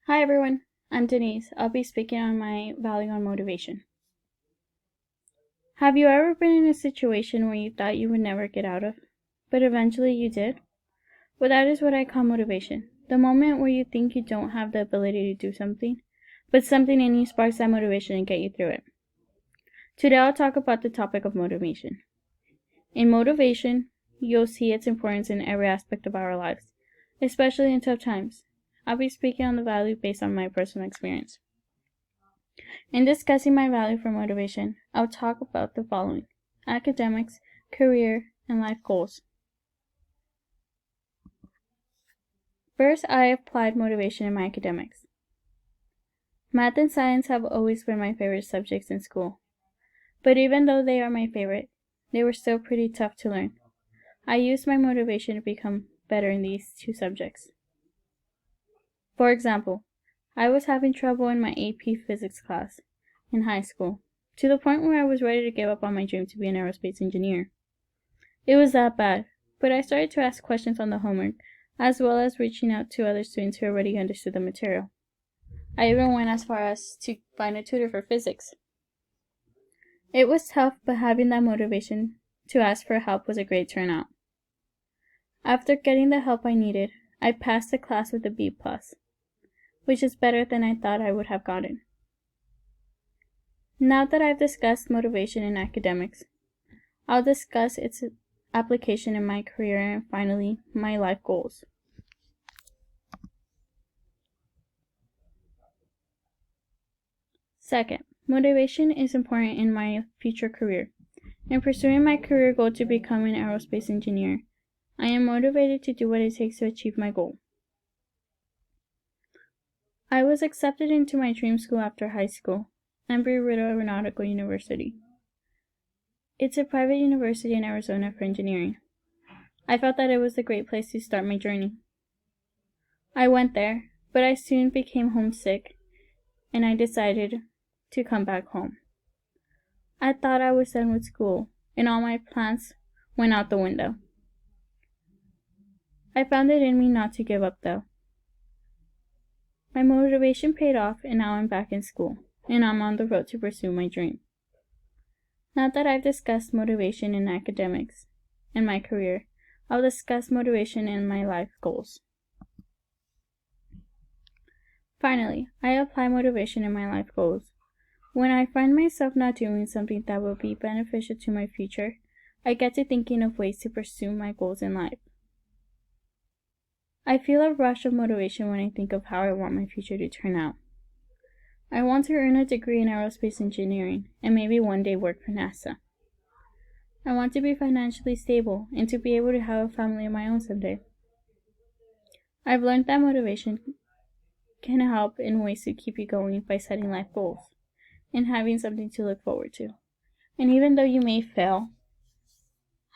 Hi everyone, I'm Denise. I'll be speaking on my value on motivation. Have you ever been in a situation where you thought you would never get out of, but eventually you did? Well, that is what I call motivation. The moment where you think you don't have the ability to do something, but something in you sparks that motivation and get you through it. Today I'll talk about the topic of motivation. In motivation, you'll see its importance in every aspect of our lives, especially in tough times. I'll be speaking on the value based on my personal experience. In discussing my value for motivation, I'll talk about the following: academics, career, and life goals. First, I applied motivation in my academics. Math and science have always been my favorite subjects in school. But even though they are my favorite, they were still pretty tough to learn. I used my motivation to become better in these two subjects. For example, I was having trouble in my AP physics class in high school, to the point where I was ready to give up on my dream to be an aerospace engineer. It was that bad, but I started to ask questions on the homework, as well as reaching out to other students who already understood the material. I even went as far as to find a tutor for physics. It was tough, but having that motivation to ask for help was a great turnout. After getting the help I needed, I passed the class with a B+, which is better than I thought I would have gotten. Now that I've discussed motivation in academics, I'll discuss its application in my career and finally, my life goals. Second, motivation is important in my future career. In pursuing my career goal to become an aerospace engineer, I am motivated to do what it takes to achieve my goal. I was accepted into my dream school after high school, Embry-Riddle Aeronautical University. It's a private university in Arizona for engineering. I felt that it was a great place to start my journey. I went there, but I soon became homesick, and I decided to come back home. I thought I was done with school, and all my plans went out the window. I found it in me not to give up though. My motivation paid off, and now I'm back in school, and I'm on the road to pursue my dream. Now that I've discussed motivation in academics and my career, I'll discuss motivation in my life goals. Finally, I apply motivation in my life goals. When I find myself not doing something that will be beneficial to my future, I get to thinking of ways to pursue my goals in life. I feel a rush of motivation when I think of how I want my future to turn out. I want to earn a degree in aerospace engineering and maybe one day work for NASA. I want to be financially stable and to be able to have a family of my own someday. I've learned that motivation can help in ways to keep you going by setting life goals and having something to look forward to. And even though you may fail,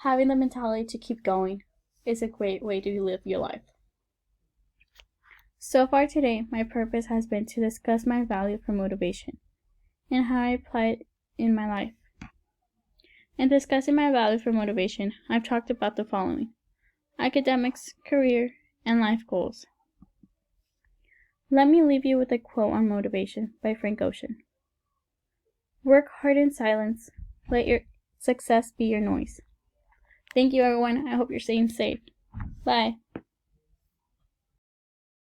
having the mentality to keep going is a great way to live your life. So far today, my purpose has been to discuss my value for motivation and how I apply it in my life. In discussing my value for motivation, I've talked about the following: academics, career, and life goals. Let me leave you with a quote on motivation by Frank Ocean. Work hard in silence. Let your success be your noise. Thank you, everyone. I hope you're staying safe. Bye.